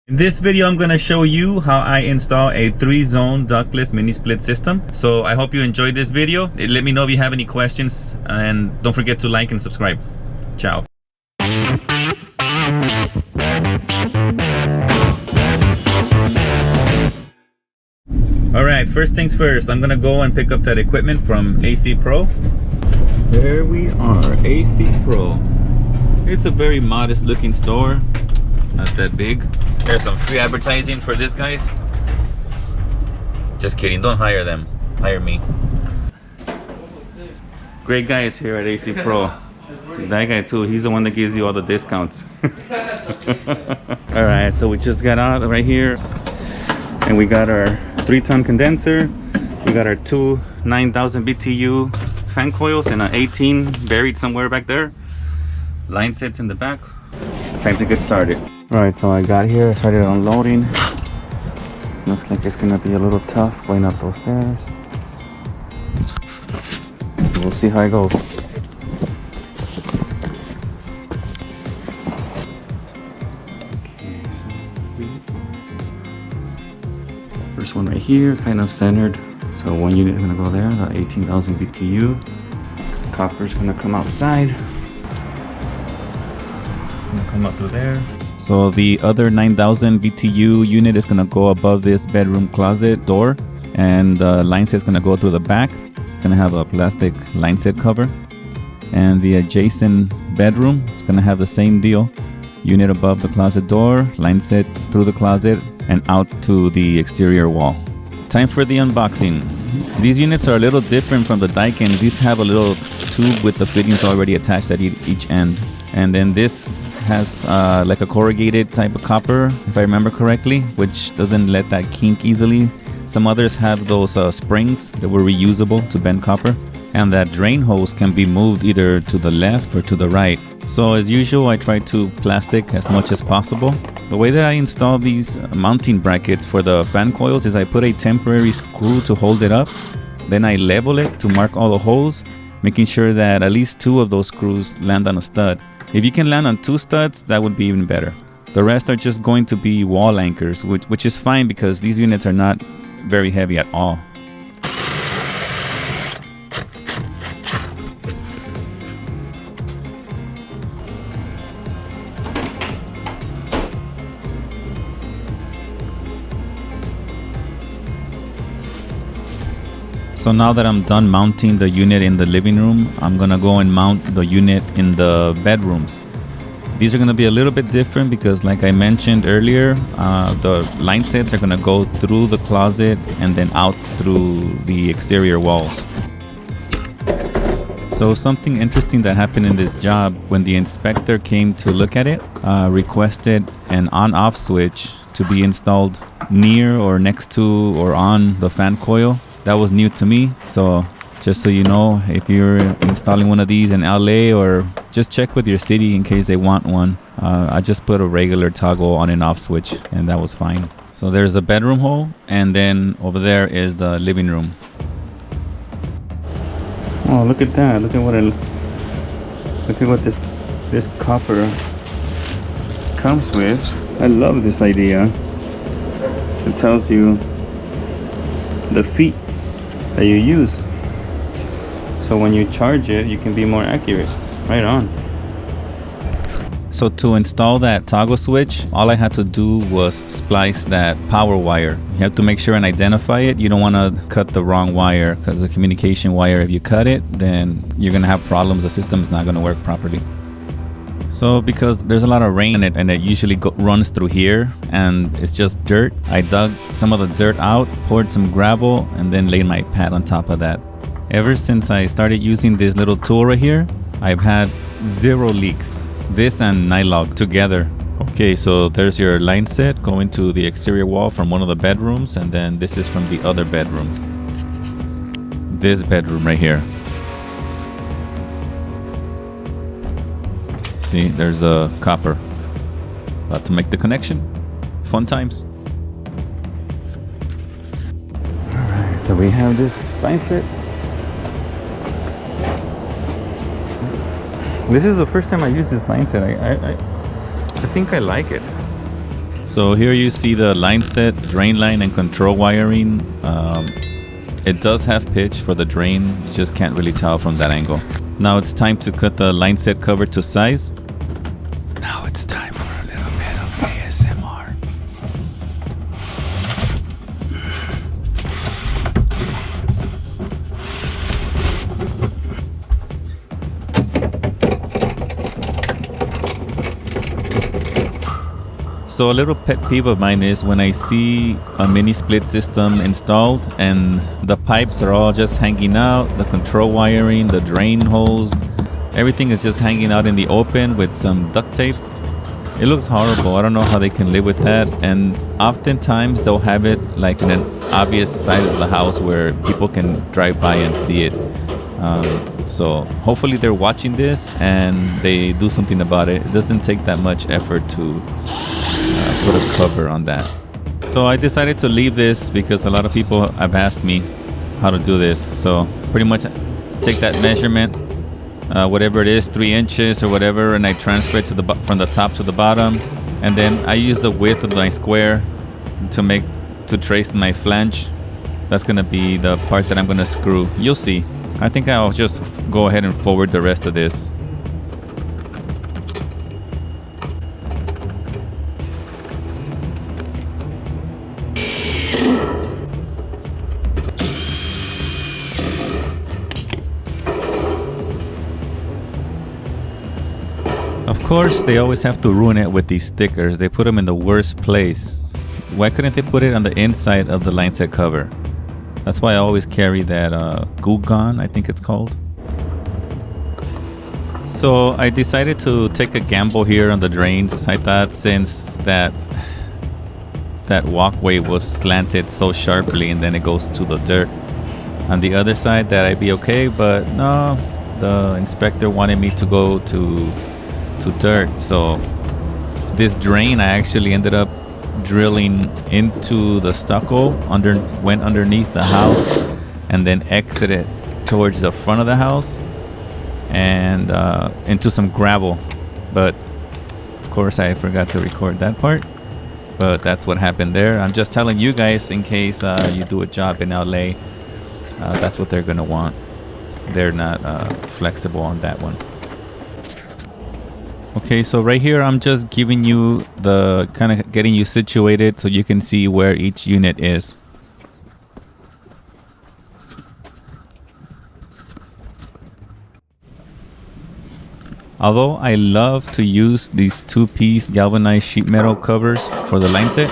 In this video, I'm going to show you how I install a 3-zone ductless mini split system. So I hope you enjoyed this video. Let me know if you have any questions, and don't forget to like and subscribe. Ciao. Alright, first things first, I'm going to go and pick up that equipment from AC Pro. There we are, AC Pro. It's a very modest looking store, not that big. There's some free advertising for this, guys. Just kidding, don't hire them, hire me. Great guys here at AC Pro. That guy too, he's the one that gives you all the discounts. Alright, so we just got out right here and we got our 3-ton condenser. We got our two 9,000 BTU fan coils and an 18 buried somewhere back there. Line sets in the back. Time to get started. Alright, so I got here, I started unloading. Looks like it's gonna be a little tough going up those stairs. We'll see how it goes. First one right here, kind of centered. So one unit is gonna go there, the 18,000 BTU. Copper's gonna come outside. Gonna come up through there. So the other 9,000 BTU unit is gonna go above this bedroom closet door, and the line set is gonna go through the back. Gonna have a plastic line set cover, and the adjacent bedroom is gonna have the same deal. Unit above the closet door, line set through the closet and out to the exterior wall. Time for the unboxing. These units are a little different from the Daikin. These have a little tube with the fittings already attached at each end, and then this has like a corrugated type of copper, if I remember correctly, which doesn't let that kink easily. Some others have those springs that were reusable to bend copper, and that drain hose can be moved either to the left or to the right. So as usual, I try to plastic as much as possible. The way that I install these mounting brackets for the fan coils is I put a temporary screw to hold it up, then I level it to mark all the holes, making sure that at least 2 of those screws land on a stud. If you can land on 2 studs, that would be even better. The rest are just going to be wall anchors, which is fine because these units are not very heavy at all. So now that I'm done mounting the unit in the living room, I'm gonna go and mount the units in the bedrooms. These are gonna be a little bit different because, like I mentioned earlier, the line sets are gonna go through the closet and then out through the exterior walls. So something interesting that happened in this job, when the inspector came to look at it, requested an on-off switch to be installed near or next to or on the fan coil. That was new to me, so just so you know, if you're installing one of these in LA, or just check with your city in case they want one. I just put a regular toggle on and off switch and that was fine. So there's the bedroom hole, and then over there is the living room. Oh, look at that. Look at what this copper comes with. I love this idea. It tells you the feet that you use, so when you charge it you can be more accurate. Right on. So to install that toggle switch, all I had to do was splice that power wire. You have to make sure and identify it. You don't want to cut the wrong wire, because the communication wire, if you cut it, then you're gonna have problems. The system's not gonna work properly. So because there's a lot of rain in it and it usually runs through here and it's just dirt, I dug some of the dirt out, poured some gravel, and then laid my pad on top of that. Ever since I started using this little tool right here, I've had 0 leaks. This and nylog together. Okay, so there's your line set going to the exterior wall from one of the bedrooms, and then this is from the other bedroom. This bedroom right here. See, there's a copper. About to make the connection. Fun times. Alright, so we have this line set. This is the first time I use this line set. I think I like it. So here you see the line set, drain line, and control wiring. It does have pitch for the drain, you just can't really tell from that angle. Now it's time to cut the line set cover to size. Now it's time for a little bit of ASMR. So a little pet peeve of mine is when I see a mini split system installed and the pipes are all just hanging out, the control wiring, the drain hose, everything is just hanging out in the open with some duct tape. It looks horrible. I don't know how they can live with that. And oftentimes they'll have it like in an obvious side of the house where people can drive by and see it. So hopefully they're watching this and they do something about it. It doesn't take that much effort to put a cover on that. So I decided to leave this because a lot of people have asked me how to do this. So pretty much take that measurement, whatever it is, 3 inches or whatever, and I transfer it to from the top to the bottom, and then I use the width of my square to trace my flange. That's gonna be the part that I'm gonna screw. You'll see. I think I'll just go ahead and forward the rest of this. Of course, they always have to ruin it with these stickers. They put them in the worst place. Why couldn't they put it on the inside of the line set cover? That's why I always carry that Goo Gone, I think it's called. So I decided to take a gamble here on the drains. I thought since that walkway was slanted so sharply and then it goes to the dirt on the other side that I'd be okay, but no, the inspector wanted me to go to dirt. So this drain I actually ended up drilling into the stucco, went underneath the house and then exited towards the front of the house and into some gravel. But of course I forgot to record that part, but that's what happened there. I'm just telling you guys in case you do a job in LA, that's what they're gonna want. They're not flexible on that one. Okay, so right here I'm just giving you the kind of getting you situated so you can see where each unit is. Although I love to use these 2-piece galvanized sheet metal covers for the line set,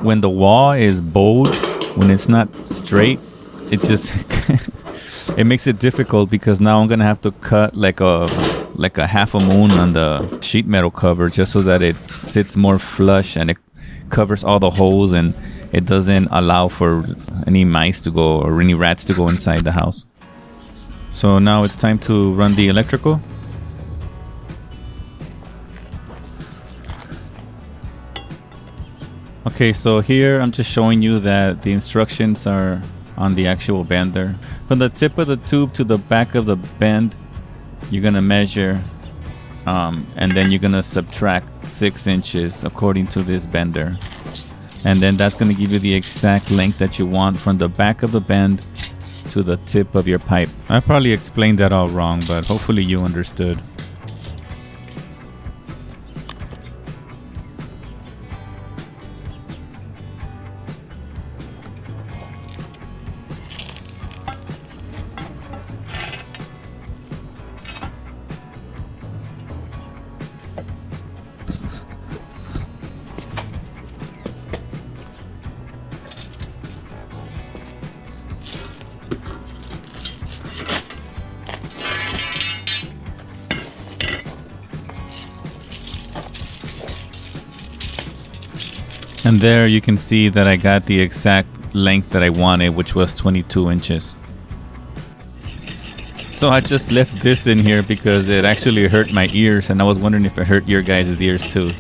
when the wall is bowed, when it's not straight, it's just it makes it difficult because now I'm gonna have to cut like a half a moon on the sheet metal cover just so that it sits more flush and it covers all the holes and it doesn't allow for any mice to go or any rats to go inside the house. So now it's time to run the electrical. Okay, so here I'm just showing you that the instructions are on the actual bender. From the tip of the tube to the back of the bend, you're gonna measure and then you're gonna subtract 6 inches according to this bender, and then that's gonna give you the exact length that you want from the back of the bend to the tip of your pipe. I probably explained that all wrong, but hopefully you understood. And there you can see that I got the exact length that I wanted, which was 22 inches. So I just left this in here because it actually hurt my ears, and I was wondering if it hurt your guys' ears too.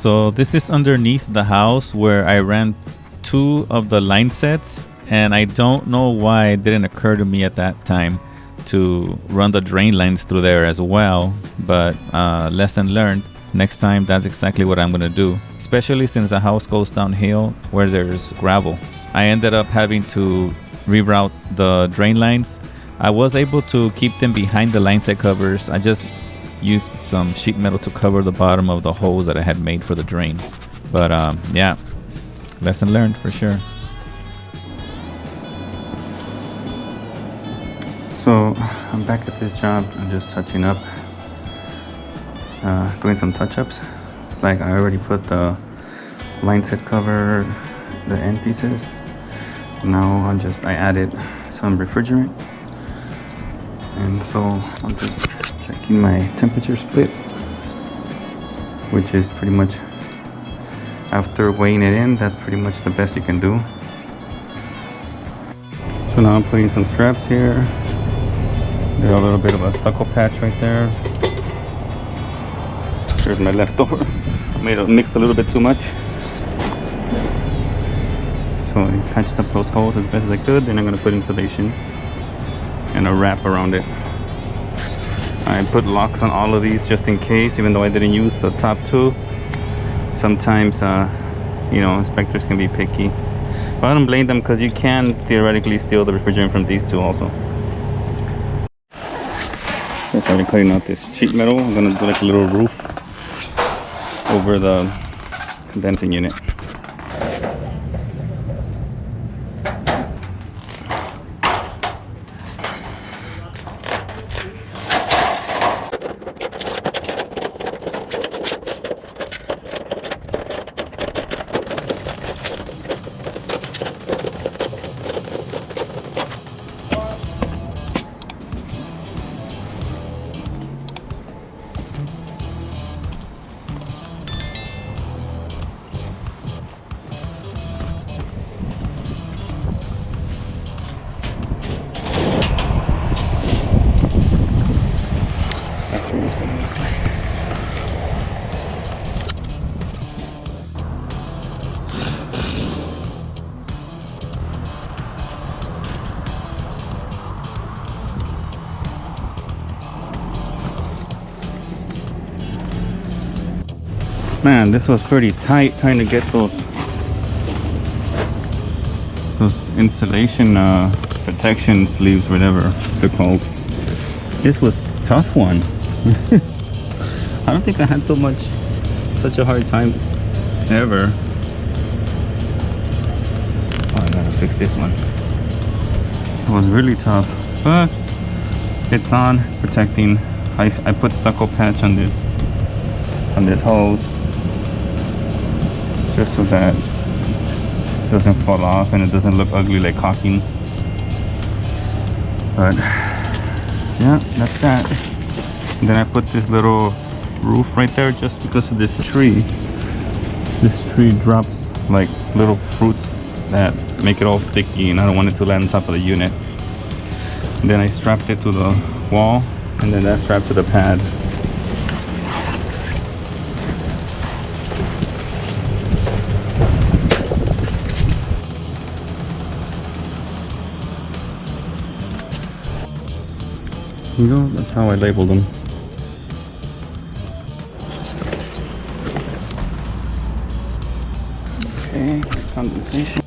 So this is underneath the house where I ran 2 of the line sets, and I don't know why it didn't occur to me at that time to run the drain lines through there as well, but lesson learned. Next time, that's exactly what I'm gonna do, especially since the house goes downhill where there's gravel. I ended up having to reroute the drain lines. I was able to keep them behind the line set covers. I just used some sheet metal to cover the bottom of the holes that I had made for the drains. But yeah, lesson learned for sure. So I'm back at this job. I'm just touching up, doing some touch-ups. Like I already put the line set cover, the end pieces. Now I added some refrigerant, and so I'm just checking my temperature split, which is pretty much, after weighing it in, that's pretty much the best you can do. So now I'm putting some straps here. There's a little bit of a stucco patch right there. Here's my leftover. Mixed a little bit too much. So I patched up those holes as best as I could. Then I'm going to put insulation and a wrap around it. I put locks on all of these just in case, even though I didn't use the top 2. Sometimes, inspectors can be picky. But I don't blame them, because you can theoretically steal the refrigerant from these 2 also. So I started cutting out this sheet metal. I'm going to do like a little roof over the condensing unit. Man, this was pretty tight trying to get those insulation protection sleeves, whatever they're called. This was a tough one. I don't think I had such a hard time ever. Oh, I gotta fix this one. It was really tough, but it's on, it's protecting. I put stucco patch on this hose, just so that it doesn't fall off and it doesn't look ugly like caulking. But yeah, that's that. And then I put this little roof right there just because of this tree. This tree drops like little fruits that make it all sticky, and I don't want it to land on top of the unit. And then I strapped it to the wall, and then that strapped to the pad. You know, that's how I labeled them. Okay, condensation.